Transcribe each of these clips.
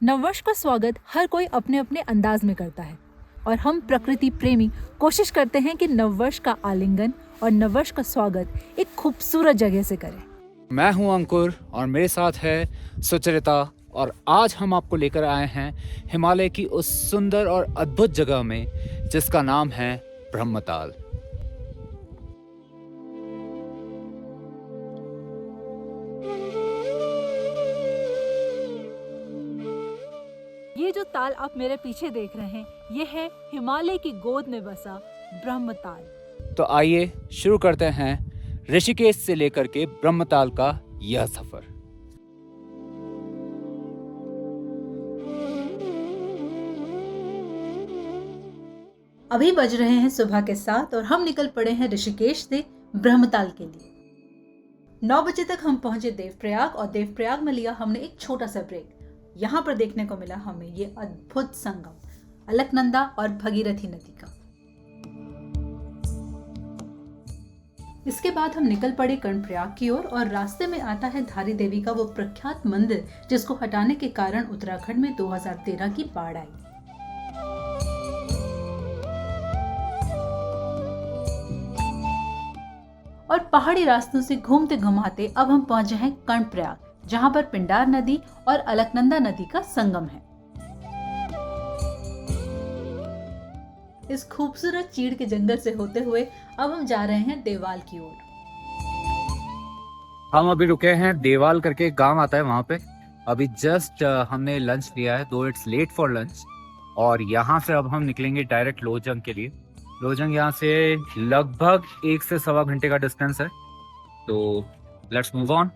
नववर्ष का स्वागत हर कोई अपने अपने अंदाज में करता है और हम प्रकृति प्रेमी कोशिश करते हैं कि नववर्ष का आलिंगन और नववर्ष का स्वागत एक खूबसूरत जगह से करें। मैं हूं अंकुर और मेरे साथ है सुचरिता और आज हम आपको लेकर आए हैं हिमालय की उस सुंदर और अद्भुत जगह में जिसका नाम है ब्रह्मताल। ये जो ताल आप मेरे पीछे देख रहे हैं, ये है हिमालय की गोद में बसा ब्रह्मताल। तो आइए शुरू करते हैं ऋषिकेश से लेकर के ब्रह्मताल का यह सफर। अभी बज रहे हैं सुबह के 7 और हम निकल पड़े हैं ऋषिकेश से ब्रह्मताल के लिए। 9 बजे तक हम पहुंचे देवप्रयाग और देवप्रयाग में लिया हमने एक छोटा सा ब्रेक। यहाँ पर देखने को मिला हमें ये अद्भुत संगम अलकनंदा और भगीरथी नदी का। इसके बाद हम निकल पड़े कर्णप्रयाग की ओर और रास्ते में आता है धारी देवी का वो प्रख्यात मंदिर जिसको हटाने के कारण उत्तराखंड में 2013 की बाढ़ आई। और पहाड़ी रास्तों से घूमते घुमाते अब हम पहुंचे हैं कर्णप्रयाग, जहां पर पिंडार नदी और अलकनंदा नदी का संगम है। इस खूबसूरत चीड़ के जंगल से होते हुए अब हम जा रहे हैं देवाल की ओर। हम अभी रुके हैं देवाल करके एक गांव आता है वहां पे। अभी जस्ट हमने लंच लिया है, दो इट्स लेट फॉर लंच, और यहाँ से अब हम निकलेंगे डायरेक्ट लोजंग के लिए। लोजंग यहाँ से लगभग 1 से सवा घंटे का डिस्टेंस है, तो let's move on.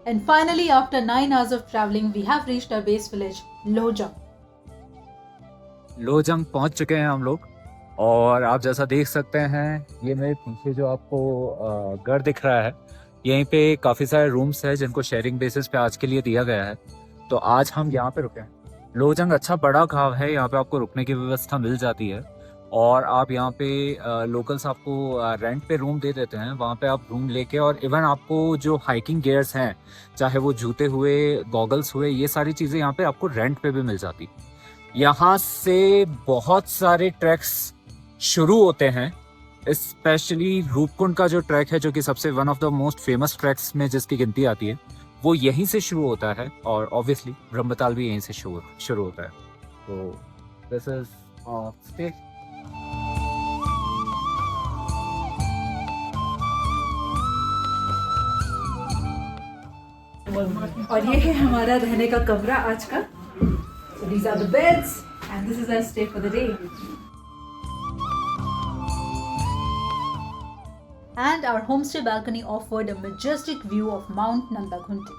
And finally, after 9 hours of traveling, we have reached our base village, Lojang. लोजंग पहुंच चुके हैं हम लोग और आप जैसा देख सकते हैं ये मेरे पीछे जो आपको घर दिख रहा है, यहीं पे काफ़ी सारे रूम्स हैं जिनको शेयरिंग बेसिस पे आज के लिए दिया गया है। तो आज हम यहाँ पे रुके हैं। लोजंग अच्छा बड़ा गाँव है, यहाँ पे आपको रुकने की व्यवस्था मिल जाती है और आप यहाँ पे लोकल्स आपको रेंट पे रूम दे देते हैं। वहाँ पे आप रूम लेके और इवन आपको जो हाइकिंग गियर्स हैं, चाहे वो जूते हुए, गॉगल्स हुए, ये सारी चीज़ें यहाँ पे आपको रेंट पे भी मिल जाती। यहाँ से बहुत सारे ट्रैक्स शुरू होते हैं, स्पेशली रूपकुंड का जो ट्रैक है जो कि सबसे one of the most famous tracks में जिसकी गिनती आती है, वो यहीं से शुरू होता है और ऑब्वियसली ब्रह्मताल भी यहीं से शुरू होता है। तो दिस इज स्टे। और ये है हमारा रहने का कमरा आज का। So these are the beds and this is our stay for the day. And our homestay balcony offered a majestic view of Mount Nandaghunti.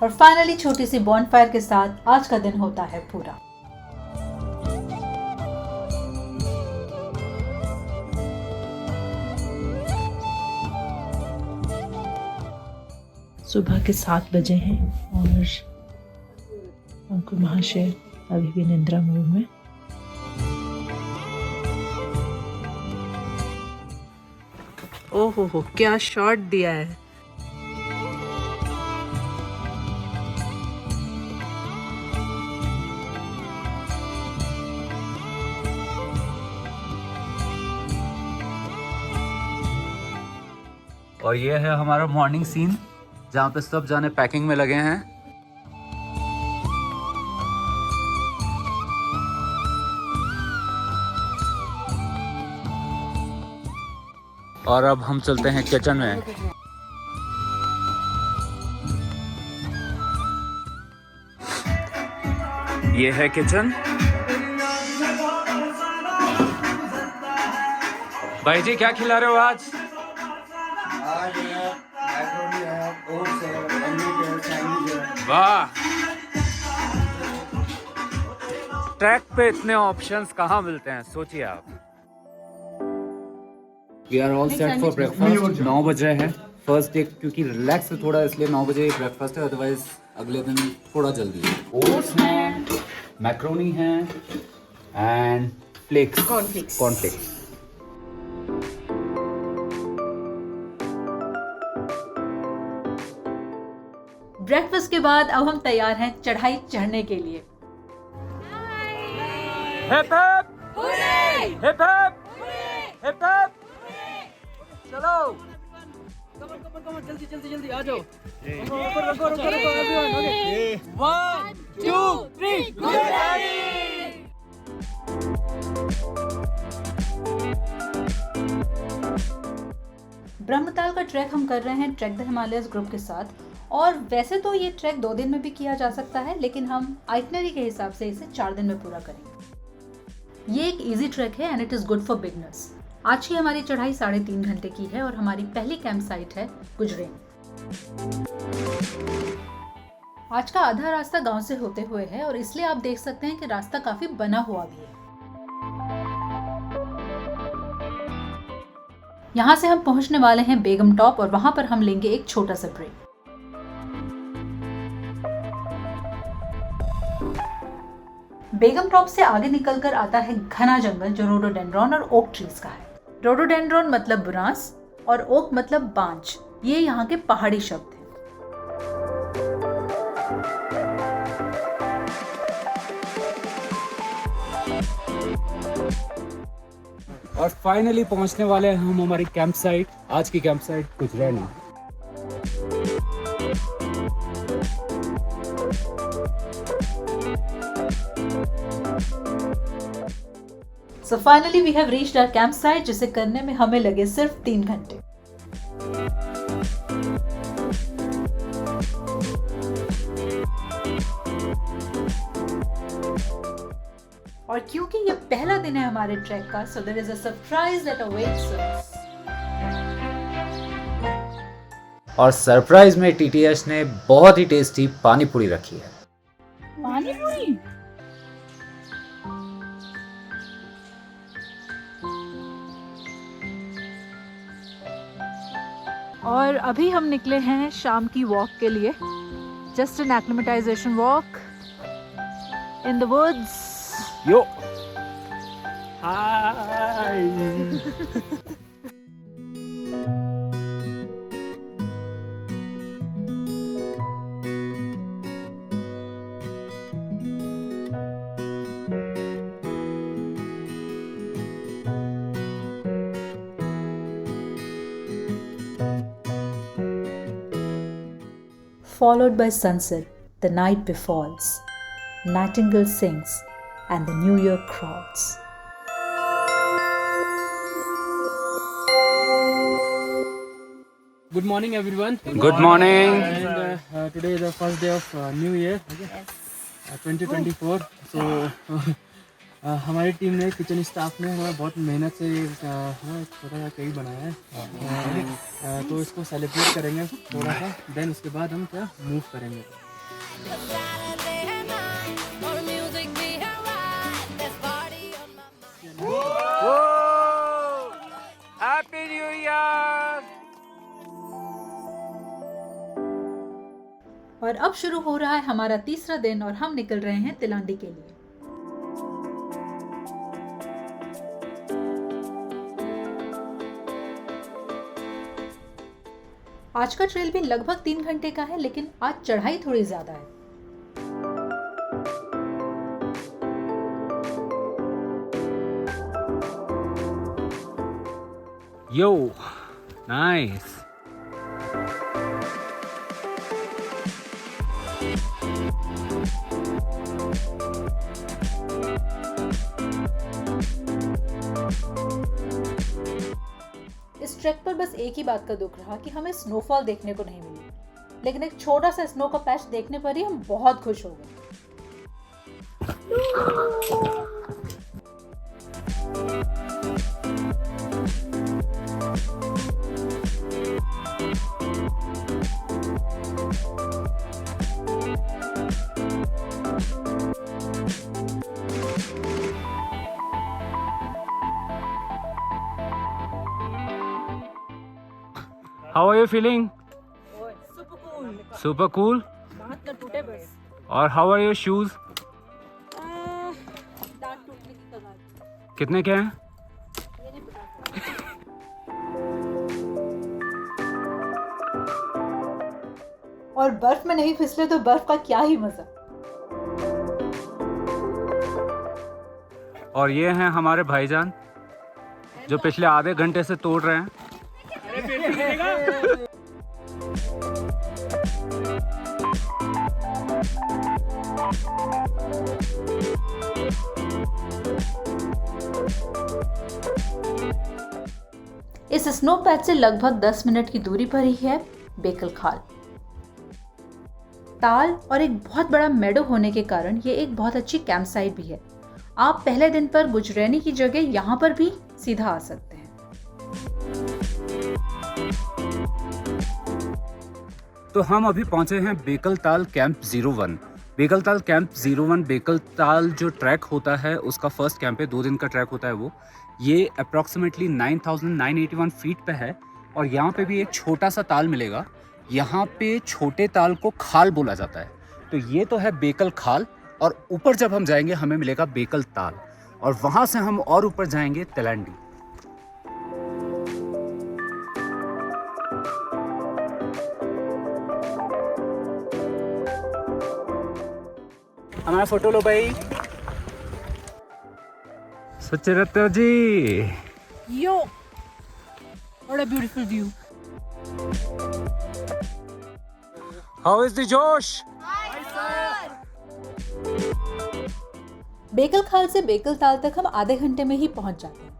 और फाइनली छोटी सी बॉनफायर के साथ आज का दिन होता है पूरा। सुबह के 7 बजे हैं और अंकुर महाशय अभी भी निद्रा मूड में। ओहो क्या शॉट दिया है। और ये है हमारा मॉर्निंग सीन जहाँ पे सब जाने पैकिंग में लगे हैं। और अब हम चलते हैं किचन में। ये है किचन। भाई जी क्या खिला रहे हो आज? वाह, ट्रैक पे इतने ऑप्शंस कहाँ मिलते हैं, सोचिए आप। We are all set for breakfast. 9 बज रहे हैं। फर्स्ट डे क्योंकि रिलैक्स है थोड़ा, इसलिए 9 बजे ब्रेकफास्ट है, अदरवाइज अगले दिन थोड़ा जल्दी है। ओट्स हैं, मैक्रोनी है एंड फ्लेक्स, कॉर्नफ्लेक्स। ब्रेकफास्ट के बाद अब हम तैयार हैं चढ़ाई चढ़ने के लिए। Hip hip hip hip hip, चलो जल्दी आ जाओ। रुको एवरीवन। ओके 1 2 3 ब्रह्मताल का ट्रैक हम कर रहे हैं ट्रैक द हिमालयस ग्रुप के साथ। और वैसे तो ये ट्रैक 2 दिन में भी किया जा सकता है, लेकिन हम आइटनरी के हिसाब से इसे 4 दिन में पूरा करेंगे। ये एक इजी ट्रैक है and it is good for beginners. आज की हमारी चढ़ाई 3.5 घंटे की है और हमारी पहली कैंप साइट है गुजरेन। आज का आधा रास्ता गांव से होते हुए है और इसलिए आप देख सकते हैं कि रास्ता काफी बना हुआ भी है। यहाँ से हम पहुंचने वाले हैं बेगम टॉप और वहां पर हम लेंगे एक छोटा सा ब्रेक। बेगम टॉप से आगे निकलकर आता है घना जंगल जो रोडोडेंड्रॉन और ओक ट्रीज का है। रोडोडेंड्रॉन मतलब बुरांस और ओक मतलब बांज। ये यहाँ के पहाड़ी शब्द हैं। और फाइनली पहुंचने वाले हैं हम हमारी कैंप साइट। आज की कैंप साइट गुजरेन। So finally we have reached our campsite, जिसे करने में हमें लगे सिर्फ 3 घंटे। और क्योंकि ये पहला दिन है हमारे ट्रैक का, so there is a surprise that awaits us. और सरप्राइज में टीटीएस ने बहुत ही टेस्टी पानी पूरी रखी है। पानी पूरी? और अभी हम निकले हैं शाम की वॉक के लिए। Just an acclimatization walk in the woods. Yo hi. Followed by sunset, the night befalls, nightingale sings, and the new year crowds. Good morning everyone. Good morning. And today is the first day of new year. Okay? 2024. So हमारी team ने kitchen staff ने हमारा बहुत मेहनत से छोटा सा cake बनाया है। तो इसको सेलिब्रेट करेंगे थोड़ा सा, देन उसके बाद हम क्या मूव करेंगे। Happy new year. और अब शुरू हो रहा है हमारा तीसरा दिन और हम निकल रहे हैं तिलांडी के लिए। आज का ट्रेल भी लगभग 3 घंटे का है, लेकिन आज चढ़ाई थोड़ी ज्यादा है। यो नाइस। इस ट्रैक पर बस एक ही बात का दुख रहा कि हमें स्नोफॉल देखने को नहीं मिली, लेकिन एक छोटा सा स्नो का पैच देखने पर ही हम बहुत खुश हो गए। How are you feeling? Super cool. Super cool. बात कर टूटे बस। और how are your shoes? दांत टूटने की कगार। कितने के हैं? ये नहीं पता। और बर्फ में नहीं फिसले तो बर्फ का क्या ही मजा। और ये हैं हमारे भाईजान जो पिछले आधे घंटे से तोड़ रहे हैं। इस स्नो पैच से लगभग 10 मिनट की दूरी पर ही है बेकल खाल। ताल और एक बहुत बड़ा मेडो होने के कारण ये एक बहुत अच्छी कैंप साइट भी है। आप पहले दिन पर गुजरैनी की जगह यहाँ पर भी सीधा आ सकते हैं। तो हम अभी पहुंचे हैं बेकल ताल कैंप 01। बेकल ताल कैंप 01 बेकल ताल जो ट्रैक होता है उसका फर्स्ट कैंप है, 2 दिन का ट्रैक होता है वो। ये अप्रॉक्सीमेटली 9,981 फीट पे है और यहाँ पे भी एक छोटा सा ताल मिलेगा। यहाँ पे छोटे ताल को खाल बोला जाता है। तो ये तो है बेकल खाल और ऊपर जब हम जाएंगे हमें मिलेगा बेकल ताल और वहाँ से हम और ऊपर जाएंगे तिलांडी। हमारा फोटो लो भाई। सुचरिता जी, यो, what a beautiful view. How is the जोश? बेकल खाल से बेकल ताल तक हम आधे घंटे में ही पहुंच जाते हैं।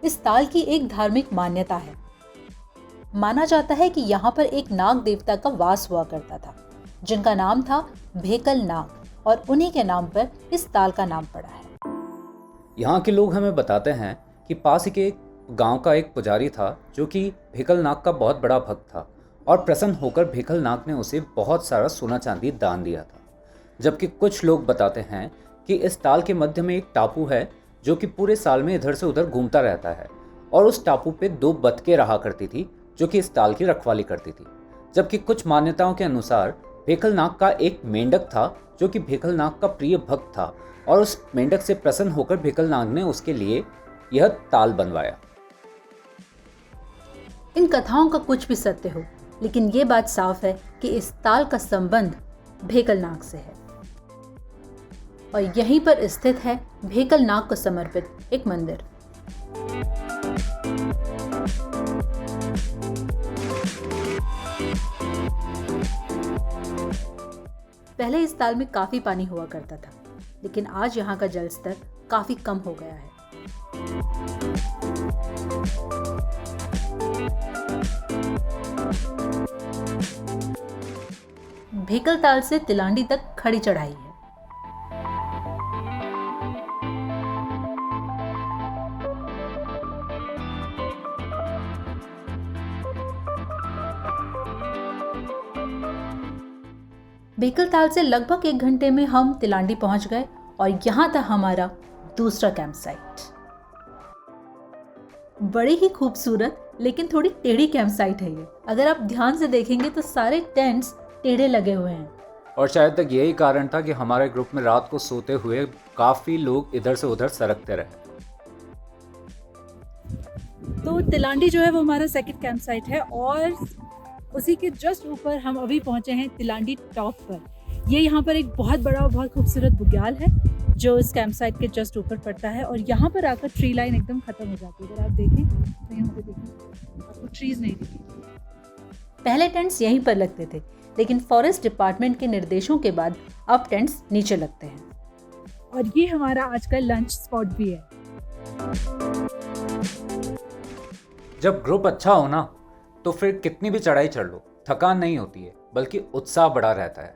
इस ताल की एक धार्मिक मान्यता है। माना जाता है कि यहाँ पर एक नाग देवता का वास हुआ करता था जिनका नाम था भेकल नाग और उन्हीं के नाम पर इस ताल का नाम पड़ा है। यहाँ के लोग हमें बताते हैं कि पास ही के एक गांव का एक पुजारी था जो कि भेकल नाग का बहुत बड़ा भक्त था और प्रसन्न होकर भेकल नाग ने उसे बहुत सारा सोना चांदी दान दिया था। जबकि कुछ लोग बताते हैं कि इस ताल के मध्य में एक टापू है जो कि पूरे साल में इधर से उधर घूमता रहता है और उस टापू पे 2 बतखें रहा करती थी जो कि इस ताल की रखवाली करती थी। जबकि कुछ मान्यताओं के अनुसार भेकल नाग का एक मेंढक था जो कि भेकल नाग का प्रिय भक्त था और उस मेंढक से प्रसन्न होकर भेकल नाग ने उसके लिए यह ताल बनवाया। इन कथाओं का कुछ भी सत्य हो, लेकिन ये बात साफ है कि इस ताल का संबंध भेकल नाग से है और यहीं पर स्थित है भेकल नाग को समर्पित एक मंदिर। पहले इस ताल में काफी पानी हुआ करता था, लेकिन आज यहाँ का जल स्तर काफी कम हो गया है। भेकल ताल से तिलांडी तक खड़ी चढ़ाई है। बेकल ताल से लगभग 1 घंटे में हम तिलांडी पहुंच गए और यहाँ था हमारा दूसरा कैंप साइट। बड़ी ही खूबसूरत लेकिन थोड़ी टेढ़ी कैंप साइट है ये। अगर आप ध्यान से देखेंगे तो सारे टेंट्स टेढ़े लगे हुए हैं और शायद तक यही कारण था कि हमारे ग्रुप में रात को सोते हुए काफ़ी लोग इधर से उधर सरकते रहे। तो तिलांडी जो है वो हमारा सेकंड कैंप साइट है और उसी के जस्ट ऊपर हम अभी पहुंचे हैं तिलांडी टॉप पर। ये यहाँ पर एक बहुत बड़ा और बहुत खूबसूरत बुग्याल है जो इस कैंप साइट के जस्ट ऊपर पड़ता है और यहाँ पर आकर ट्री लाइन एकदम खत्म हो जाती है। अगर आप देखें तो यहाँ पे देखें आपको ट्रीज नहीं दिखेंगे। पहले टेंट्स यहीं पर लगते थे, लेकिन फॉरेस्ट डिपार्टमेंट के निर्देशों के बाद अब टेंट्स नीचे लगते हैं। और ये हमारा आज का लंच स्पॉट भी है। जब ग्रुप अच्छा हो ना तो फिर कितनी भी चढ़ाई चढ़ लो थकान नहीं होती है, बल्कि उत्साह बढ़ा रहता है।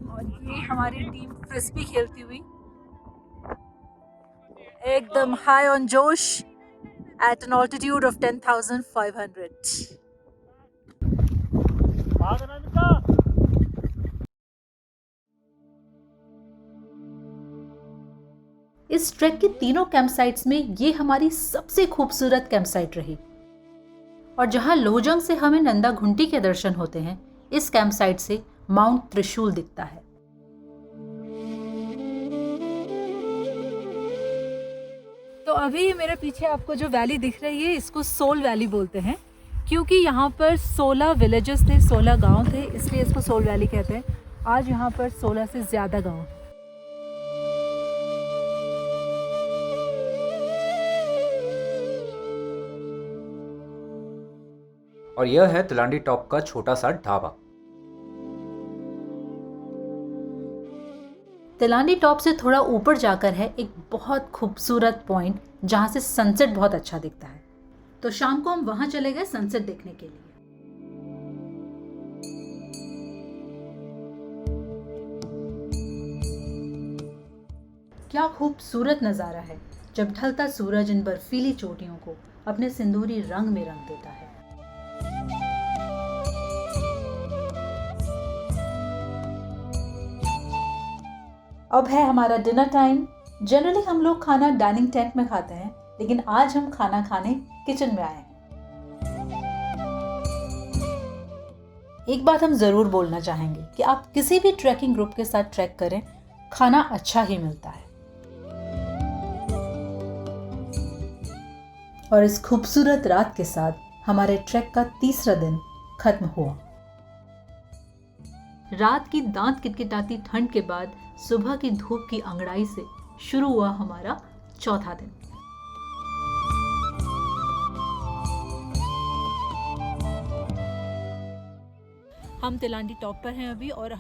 और ये हमारी टीम फ्रिस्बी खेलती हुई एकदम हाई ऑन जोश एट एन ऑल्टीट्यूड ऑफ 10,500। इस ट्रैक के तीनों कैंप साइट्स में ये हमारी सबसे खूबसूरत कैंप साइट रही और जहां लोहजंग से हमें नंदा घुंटी के दर्शन होते हैं, इस कैंप साइट से माउंट त्रिशूल दिखता है। तो अभी मेरे पीछे आपको जो वैली दिख रही है इसको सोल वैली बोलते हैं क्योंकि यहाँ पर 16 विलेजेस थे, 16 गांव थे, इसलिए इसको सोल वैली कहते हैं। आज यहाँ पर 16 से ज़्यादा गांव हैं। और यह है तिलांडी टॉप का छोटा सा ढाबा। तिलांडी टॉप से थोड़ा ऊपर जाकर है एक बहुत खूबसूरत पॉइंट जहाँ से सनसेट बहुत अच्छा दिखता है, तो शाम को हम वहाँ चले गए सनसेट देखने के लिए। क्या खूबसूरत नज़ारा है जब ढलता सूरज इन बर्फीली चोटियों को अपने सिंदूरी रंग में रंग देता है। अब है हमारा डिनर टाइम। जनरली हम लोग खाना डाइनिंग टेंट में खाते हैं, लेकिन आज हम खाना खाने किचन में आए हैं। एक बात हम जरूर बोलना चाहेंगे कि आप किसी भी ट्रैकिंग ग्रुप के साथ ट्रैक करें, खाना अच्छा ही मिलता है। और इस खूबसूरत रात के साथ हमारे ट्रैक का तीसरा दिन खत्म हुआ। रात की दांत किटकिटाती ठंड के बाद सुबह की धूप की अंगड़ाई से शुरू हुआ हमारा चौथा दिन। हम तिलांडी टॉप पर हैं अभी, और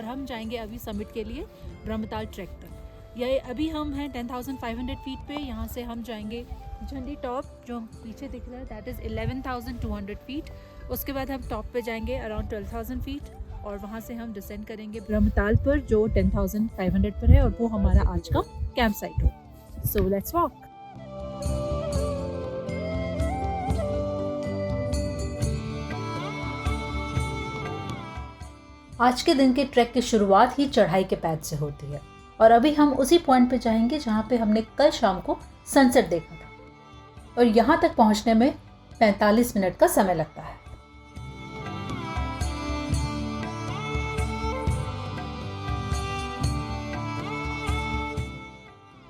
हम जाएंगे अभी समिट के लिए ब्रह्मताल ट्रैक तक। ये अभी हम हैं 10,500 फीट पे। यहाँ से हम जाएंगे झंडी टॉप, जो पीछे दिख रहा है, दैट इज़ 11,200 फीट। उसके बाद हम टॉप पे जाएंगे अराउंड 12,000 फीट, और वहाँ से हम डिसेंड करेंगे ब्रह्मताल पर जो 10,500 पर है, और वो हमारा आज का कैंप साइट हो। So let's walk. आज के दिन के ट्रैक की शुरुआत ही चढ़ाई के पैच से होती है, और अभी हम उसी पॉइंट पे जाएंगे जहाँ पे हमने कल शाम को सनसेट देखा था, और यहाँ तक पहुँचने में 45 मिनट का समय लगता है।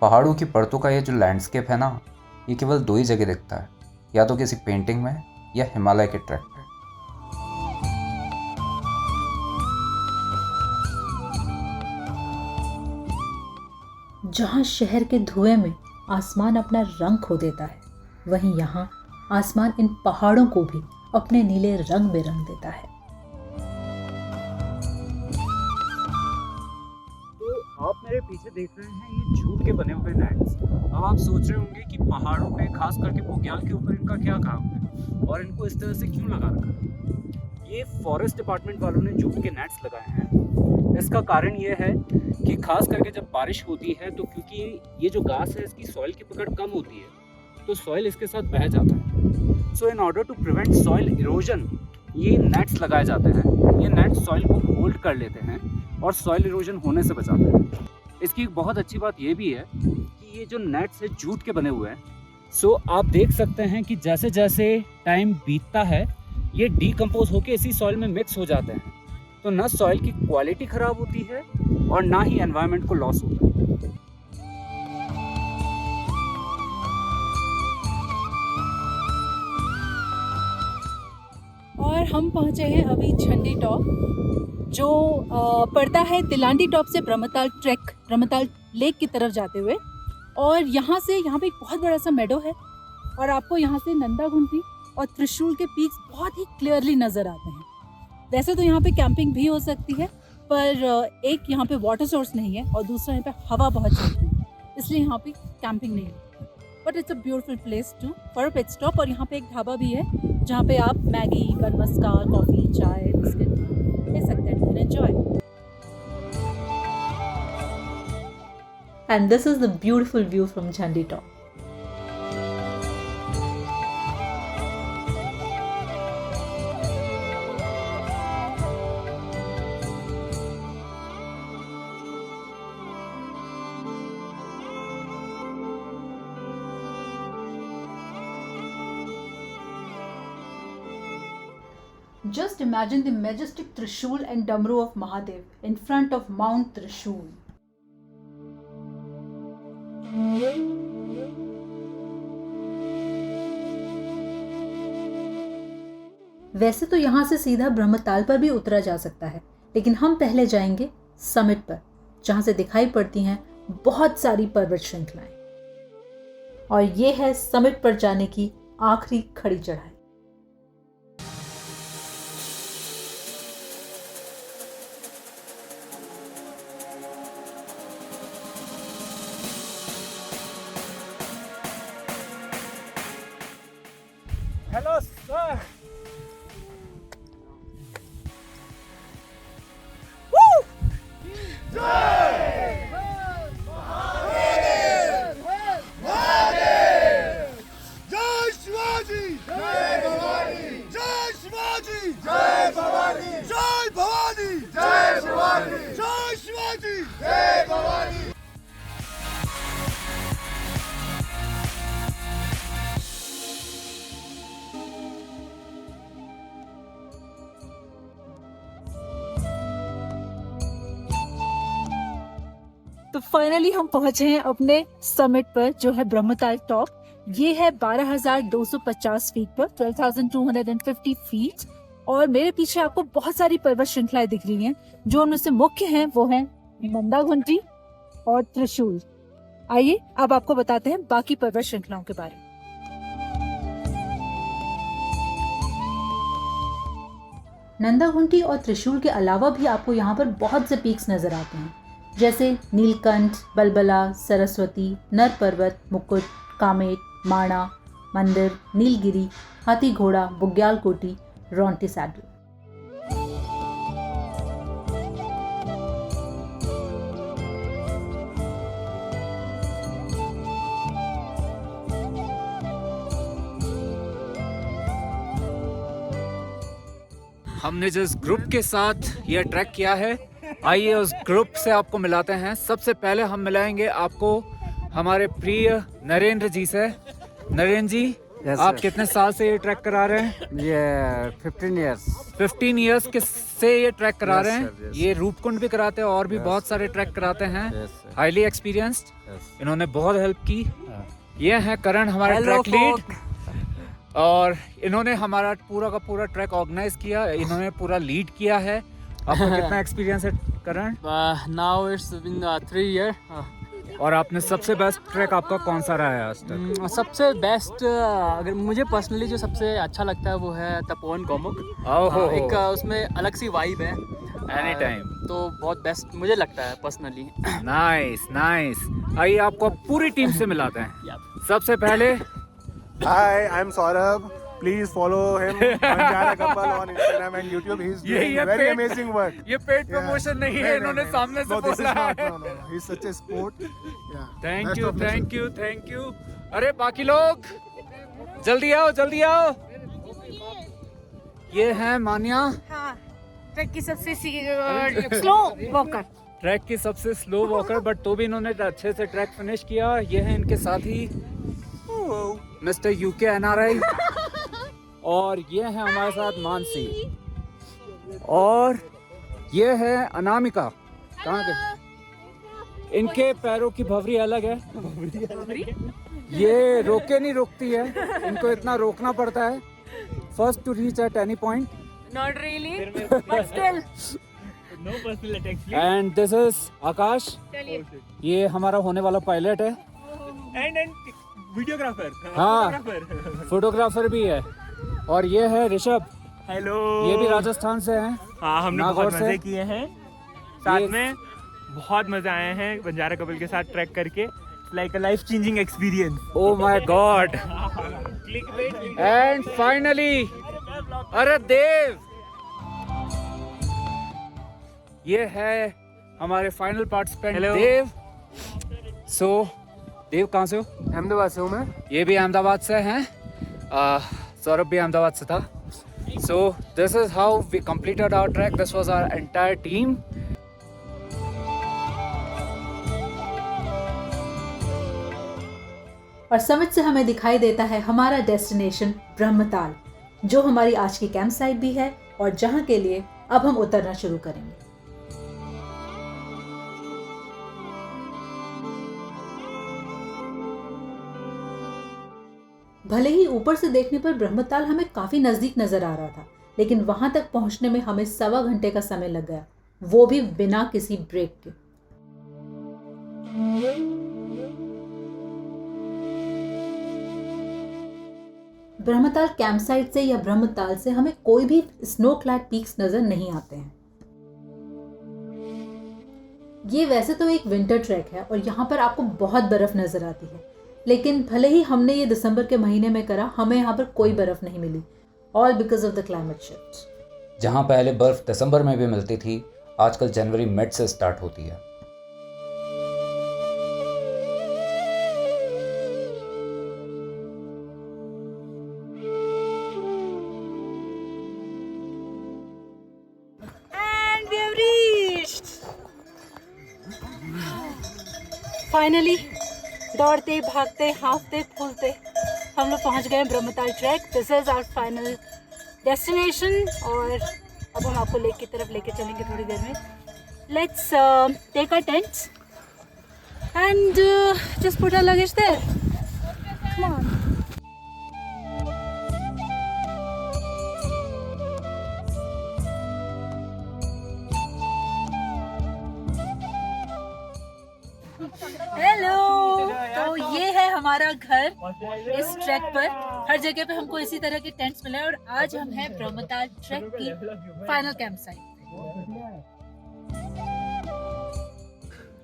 पहाड़ों की परतों का ये जो लैंडस्केप है ना, ये केवल दो ही जगह दिखता है, या तो किसी पेंटिंग में या हिमालय के ट्रैक पे। जहाँ शहर के धुएं में आसमान अपना रंग खो देता है, वहीं यहाँ आसमान इन पहाड़ों को भी अपने नीले रंग में रंग देता है। तो आप मेरे पीछे देख रहे हैं ये जूट के बने हुए नेट्स। अब आप सोच रहे होंगे कि पहाड़ों पे, खास करके बुग्याल के ऊपर, इनका क्या काम है और इनको इस तरह से क्यों लगा रखा है। ये फॉरेस्ट डिपार्टमेंट वालों ने जूट के नेट्स लगाए हैं। इसका कारण ये है कि खास करके जब बारिश होती है, तो क्योंकि ये जो घास है इसकी सॉइल की पकड़ कम होती है, तो सॉइल इसके साथ बह जाता है। So in order to prevent soil erosion ये नेट्स लगाए जाते हैं। ये नेट्स सॉइल को होल्ड कर लेते हैं और सॉइल इरोजन होने से बचाते हैं। इसकी एक बहुत अच्छी बात ये भी है कि ये जो नेट्स है जूट के बने हुए हैं। सो आप देख सकते हैं कि जैसे जैसे टाइम बीतता है ये डीकम्पोज होकर इसी सॉइल में मिक्स हो जाते हैं, तो ना सॉइल की क्वालिटी ख़राब होती है और ना ही एनवायरनमेंट को लॉस होता है। और हम पहुंचे हैं अभी झंडी टॉप, जो पड़ता है तिलांडी टॉप से ब्रह्मताल ट्रैक, ब्रह्मताल लेक की तरफ जाते हुए। और यहाँ पे एक बहुत बड़ा सा मेडो है, और आपको यहाँ से नंदागुंडी और त्रिशूल के पीक्स बहुत ही क्लियरली नज़र आते हैं। वैसे तो यहाँ पे कैंपिंग भी हो सकती है, पर एक यहाँ पे वाटर सोर्स नहीं है, और दूसरा यहाँ पे हवा बहुत चलती है, इसलिए यहाँ पे कैंपिंग नहीं है। But it's a beautiful place to for pit stop. और यहाँ पे एक ढाबा भी है जहाँ पे आप मैगी, बनमस्का, कॉफ़ी, चाय, बिस्किट ले सकते हैं। Enjoy. And this is the beautiful view from Jhandi Top. Just imagine the majestic Trishul and Damru of Mahadev in front of Mount Trishul. वैसे तो यहाँ से सीधा ब्रह्मताल पर भी उतरा जा सकता है, लेकिन हम पहले जाएंगे समिट पर, जहाँ से दिखाई पड़ती हैं बहुत सारी पर्वत श्रृंखलाएं। और ये है समिट पर जाने की आखिरी खड़ी चढ़ाई। Hello sir. तो फाइनली हम पहुंचे हैं अपने समिट पर, जो है ब्रह्मताल टॉप। ये है 12,250 फीट पर, 12,250 फीट। और मेरे पीछे आपको बहुत सारी पर्वत श्रृंखलाएं दिख रही हैं। जो उनमें से मुख्य हैं वो हैं नंदाघुंटी और त्रिशूल। आइए अब आपको बताते हैं बाकी पर्वत श्रृंखलाओं के बारे में। नंदाघुंटी और त्रिशूल के अलावा भी आपको यहाँ पर बहुत से पीक्स नजर आते हैं, जैसे नीलकंठ, बलबला, सरस्वती, नर पर्वत, मुकुट, कामेट, माणा, मंदिर, नीलगिरी, हाथी घोड़ा, बुग्याल कोटी, रोंटी सैडल। हमने जिस ग्रुप के साथ ये ट्रैक किया है, आइए उस ग्रुप से आपको मिलाते हैं। सबसे पहले हम मिलाएंगे आपको हमारे प्रिय नरेंद्र जी से। नरेंद्र जी, आप कितने साल से ये ट्रैक करा रहे हैं? ये 15 इयर्स 15 इयर्स के से ये ट्रैक करा Yes, रहे हैं। sir, yes. ये रूपकुंड भी कराते हैं और भी Yes. बहुत सारे ट्रैक कराते हैं। Yes, sir. Highly experienced, Yes. इन्होंने बहुत हेल्प की। हाँ। ये हैं करण, हमारे Hello, ट्रैक लीड, और इन्होंने हमारा पूरा का पूरा ट्रैक ऑर्गेनाइज किया, इन्होंने पूरा लीड किया है। आपको कितना एक्सपीरियंस है करण? Now it's been 3 years. और आपने सबसे बेस्ट ट्रैक आपका कौन सा रहा है आज तक? सबसे बेस्ट अगर मुझे पर्सनली जो सबसे अच्छा लगता है वो है तपोवन गौमुख। ओहो, एक उसमें अलग सी वाइब है एनी टाइम। तो बहुत बेस्ट मुझे लगता है पर्सनली। Nice nice. आइए आपको पूरी टीम से मिलाते हैं। सबसे पहले Hi, I'm Saurabh. Please follow him, Banjara Couple, on Instagram and YouTube. He's ये doing very paid- amazing work. ये पेड Yeah. प्रमोशन नहीं है, नहीं, इन्होंने नहीं, सामने से no, this is बोला not, है। no, no. He's such a sport. Yeah. Thank Best you of luck. Thank you thank you. अरे बाकी लोग जल्दी आओ जल्दी आओ। ये है मान्या, हाँ, ट्रैक की सबसे स्लो वॉकर। ट्रैक की सबसे स्लो वॉकर, बट तो भी इन्होंने अच्छे से ट्रैक फिनिश किया। ये है इनके साथी मिस्टर यूके एनआरआई, और ये है हमारे साथ मानसी, और ये है अनामिका। कहाँ गए? इनके पैरों की भवरी अलग है, ये रोके नहीं रुकती है, इनको इतना रोकना पड़ता है। First to reach at any point, not really but still. And this is Akash, चलिए, ये हमारा होने वाला पायलट है। वीडियोग्राफर। हाँ, फोटोग्राफर भी है। और ये है ऋषभ, हेलो। ये भी राजस्थान से हैं। हाँ, हमने नागौर बहुत से। मजे किए हैं साथ ये- में, बहुत मजा आए हैं बंजारा कपल के साथ ट्रैक करके। Like a life changing experience. Oh my God. And finally, अरे देव, ये है हमारे फाइनल पार्टिसिपेंट Hello. देव। सो देव कहाँ से हो? अहमदाबाद से हूँ मैं। ये भी अहमदाबाद से हैं। सौरभ भी अहमदाबाद से था। So this is how we completed our trek. This was our entire team. और समिट से हमें दिखाई देता है हमारा डेस्टिनेशन ब्रह्मताल, जो हमारी आज की कैंप साइट भी है और जहां के लिए अब हम उतरना शुरू करेंगे। भले ही ऊपर से देखने पर ब्रह्मताल हमें काफी नजदीक नजर आ रहा था, लेकिन वहां तक पहुंचने में हमें 1.25 घंटे का समय लग गया, वो भी बिना किसी ब्रेक के। ब्रह्मताल कैंपसाइट से या ब्रह्मताल से हमें कोई भी स्नो क्लैड पीक्स नजर नहीं आते हैं। ये वैसे तो एक विंटर ट्रैक है और यहाँ पर आपको बहुत बर्फ नजर आती है, लेकिन भले ही हमने ये दिसंबर के महीने में करा, हमें यहाँ पर कोई बर्फ नहीं मिली, all because of the climate shift. जहाँ पहले बर्फ दिसंबर में भी मिलती थी, आजकल जनवरी मिड से स्टार्ट होती है। And we have reached. Finally, दौड़ते भागते हाँफते फूलते हम लोग पहुंच गए Brahmatal trek. This is our final destination और अब हम आपको लेक की तरफ लेके चलेंगे थोड़ी देर में। Let's take our tents and just put our luggage there. Come on. Hello, तो ये है हमारा घर। इस ट्रैक पर हर जगह पे हमको इसी तरह के टेंट्स मिले और आज हम हैं ब्रह्मताल ट्रैक की final camp site.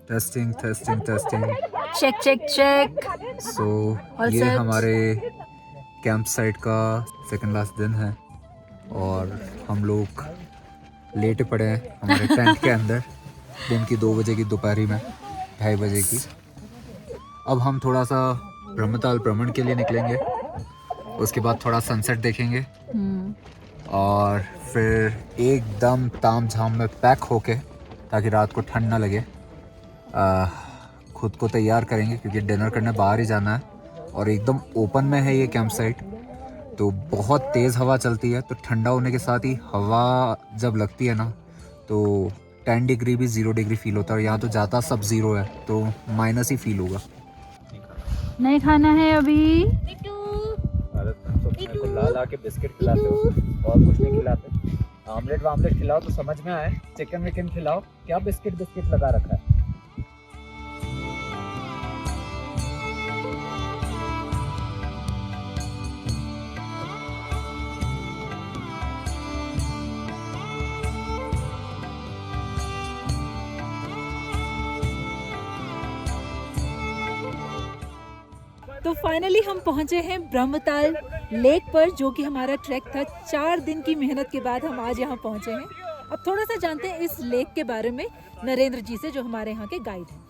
Testing check check check. So All ये set. हमारे कैंप साइट का सेकंड लास्ट दिन है और हम लोग लेटे पड़े हैं हमारे टेंट के अंदर दिन की 2 बजे की दोपहरी में 2:30 बजे की। अब हम थोड़ा सा ब्रह्मताल भ्रमण के लिए निकलेंगे, उसके बाद थोड़ा सनसेट देखेंगे और फिर एकदम ताम झाम में पैक होके, ताकि रात को ठंड ना लगे, खुद को तैयार करेंगे क्योंकि डिनर करने बाहर ही जाना है और एकदम ओपन में है ये कैंप साइट, तो बहुत तेज़ हवा चलती है। तो ठंडा होने के साथ ही हवा जब लगती है ना तो 10 डिग्री भी 0 डिग्री फील होता है और यहाँ तो ज़्यादा सब 0 है तो माइनस ही फील होगा। नहीं खाना है अभी। ला के बिस्किट खिलाते हो और कुछ नहीं खिलाते। आमलेट खिलाओ तो समझ में आए, चिकन विकन खिलाओ, क्या बिस्किट लगा रखा है। तो फाइनली हम पहुंचे हैं ब्रह्मताल लेक पर, जो कि हमारा ट्रैक था। 4 दिन की मेहनत के बाद हम आज यहाँ पहुंचे हैं। अब थोड़ा सा जानते हैं इस लेक के बारे में नरेंद्र जी से, जो हमारे यहाँ के गाइड हैं।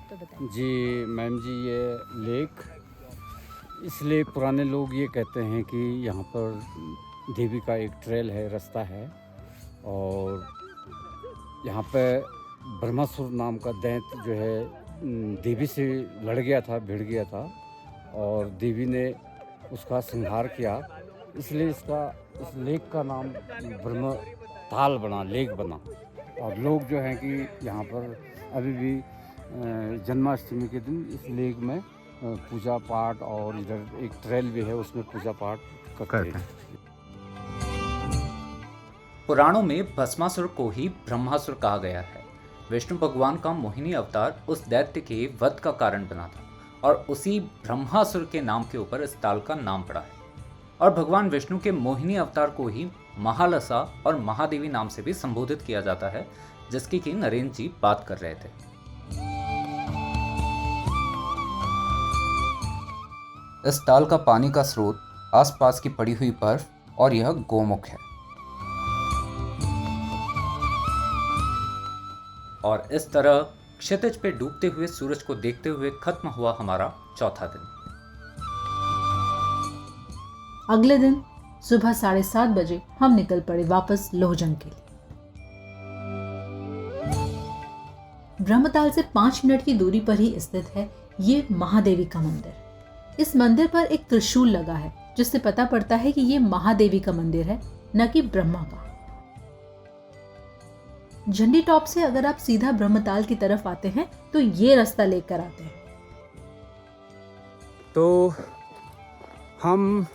तो बताएं। जी मैम जी, ये लेक इसलिए पुराने लोग ये कहते हैं कि यहाँ पर देवी का एक ट्रेल है, रास्ता है और यहाँ पे ब्रह्मासुर नाम का दैत्य जो है देवी से लड़ गया था, भिड़ गया था और देवी ने उसका संहार किया, इसलिए इस लेक का नाम ब्रह्मताल बना, लेक बना। और लोग जो हैं कि यहाँ पर अभी भी जन्माष्टमी के दिन इस लेक में पूजा पाठ, और इधर एक ट्रेल भी है उसमें पूजा पाठ करते हैं। पुराणों में भस्मासुर को ही ब्रह्मासुर कहा गया है। विष्णु भगवान का मोहिनी अवतार उस दैत्य के वध का कारण बना था और उसी ब्रह्मासुर के नाम के ऊपर इस ताल का नाम पड़ा है। और भगवान विष्णु के मोहिनी अवतार को ही महालसा और महादेवी नाम से भी संबोधित किया जाता है, जिसकी कि नरेंद्र जी बात कर रहे थे। इस ताल का पानी का स्रोत आसपास की पड़ी हुई बर्फ और यह गोमुख है। और इस तरह क्षितिज पे डूबते हुए सूरज को देखते हुए खत्म हुआ हमारा चौथा दिन। अगले दिन सुबह 7:30 बजे हम निकल पड़े वापस लोहजंग के लिए। ब्रह्मताल से 5 मिनट की दूरी पर ही स्थित है ये महादेवी का मंदिर। इस मंदिर पर एक त्रिशूल लगा है, जिससे पता पड़ता है कि ये महादेवी का मंदिर है, न कि ब्रह्मा का। झंडी टॉप से अगर आप सीधा ब्रह्मताल की तरफ आते हैं तो ये रास्ता लेकर आते हैं। तो हम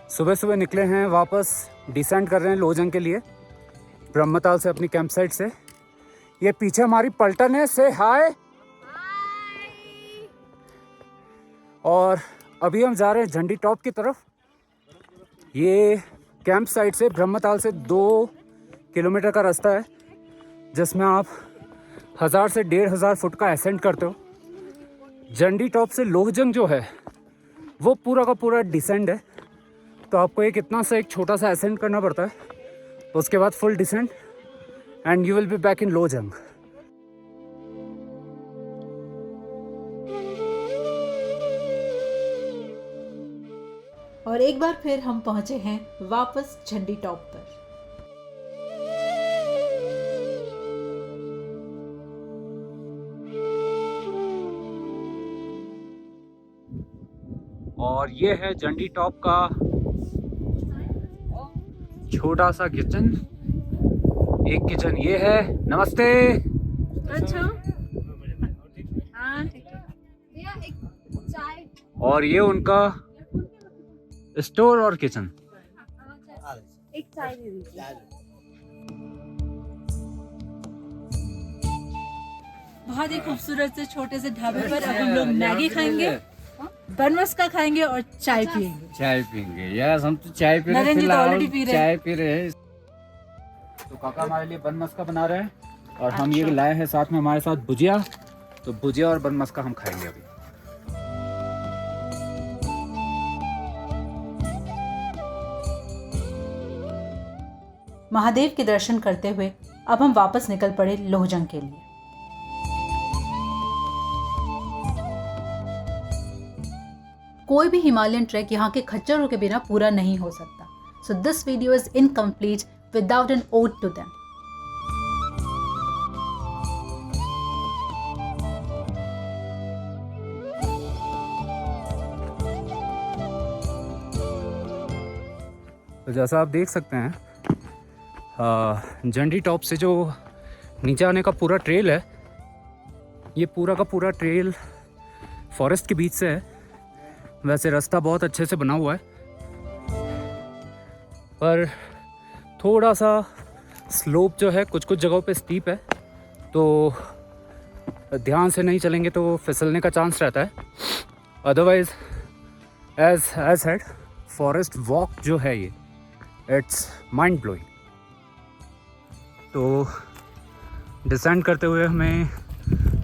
सुबह सुबह निकले हैं, वापस डिसेंड कर रहे हैं लोजंग के लिए ब्रह्मताल से अपनी कैंप साइट से। ये पीछे हमारी पलटन है, से हाय। और अभी हम जा रहे हैं झंडी टॉप की तरफ। ये कैंप साइट से ब्रह्मताल से 2 किलोमीटर का रास्ता है, जिसमें आप 1000 से 1500 फुट का एसेंट करते हो। झंडी टॉप से लोहजंग जो है वो पूरा का पूरा डिसेंड है, तो आपको इतना सा एक छोटा सा एसेंट करना पड़ता है, तो उसके बाद full descend and you will be back in Lohajang. और एक बार फिर हम पहुंचे हैं वापस झंडी टॉप पर। और ये है झंडी टॉप का छोटा सा किचन। एक किचन ये है। नमस्ते। अच्छा और ये उनका स्टोर और किचन। एक चाय दे दीजिए। बहुत ही खूबसूरत से छोटे से ढाबे पर अब हम लोग मैगी खाएंगे, बनमस्का खाएंगे और चाय पियेंगे। चाय पीएंगे यार, हम तो चाय पी रहे हैं, नरेंद्र जी तो फिलहाल already पी रहे हैं। चाय पी रहे हैं। तो काका हमारे लिए बनमस्का बना रहे हैं और हम ये लाए हैं साथ में हमारे साथ भुजिया। तो भुजिया और बनमस्का हम खाएंगे अभी। महादेव के दर्शन करते हुए अब हम वापस निकल पड़े लोहजंग के लिए। कोई भी हिमालयन ट्रैक यहाँ के खच्चरों के बिना पूरा नहीं हो सकता। So this video is incomplete without an ode to them. तो जैसा आप देख सकते हैं, झंडी टॉप से जो नीचे आने का पूरा ट्रेल है, ये पूरा का पूरा ट्रेल फॉरेस्ट के बीच से है। वैसे रास्ता बहुत अच्छे से बना हुआ है, पर थोड़ा सा स्लोप जो है कुछ कुछ जगहों पे स्टीप है, तो ध्यान से नहीं चलेंगे तो फिसलने का चांस रहता है। Otherwise as head forest walk जो है ये इट्स माइंड ब्लोइंग। तो डिसेंड करते हुए हमें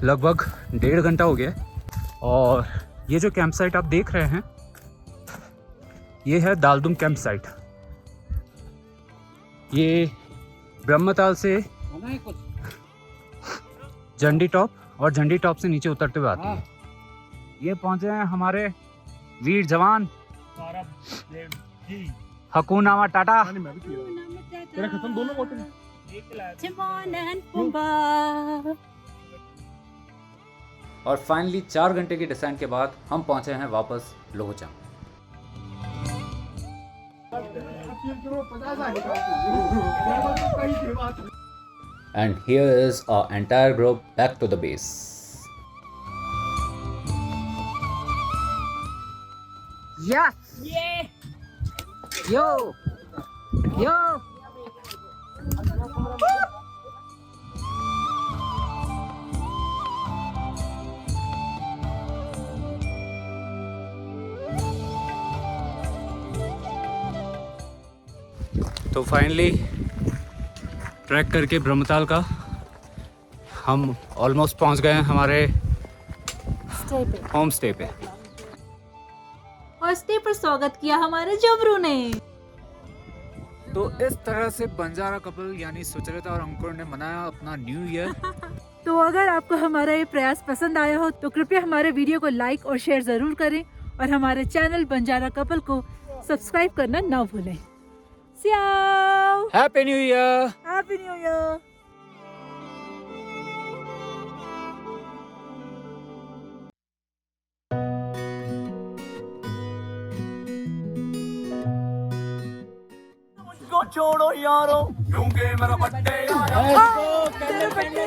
लगभग 1.5 घंटा हो गया। और ये जो कैंप साइट आप देख रहे हैं, ये है दालदुम कैंप साइट। ये ब्रह्मताल से झंडी टॉप और झंडी टॉप से नीचे उतरते हुए आती है। ये पहुंचे हैं हमारे वीर जवान हकूना टाटा। तेरा खत्म दोनों बोतल। और फाइनली 4 घंटे की डिसेंट के बाद हम पहुंचे हैं वापस Lohajang. And here is our entire group back to the base. Yes! Yeah. Yo! Yo! तो फाइनली ट्रैक करके ब्रह्मताल का हम ऑलमोस्ट पहुंच गए हैं हमारे होम स्टे पे। और स्टे पर स्वागत किया हमारे जबरू ने। तो इस तरह से बंजारा कपल यानी सुचरिता और अंकुर ने मनाया अपना न्यू ईयर। तो अगर आपको हमारा ये प्रयास पसंद आया हो तो कृपया हमारे वीडियो को लाइक और शेयर जरूर करें और हमारे चैनल बंजारा कपल को सब्सक्राइब करना ना भूलें। Ciao! Happy new year. Happy New Year! मुझको छोड़ो यारो, क्योंकि मेरा बर्थडे आया। तेरे बर्थडे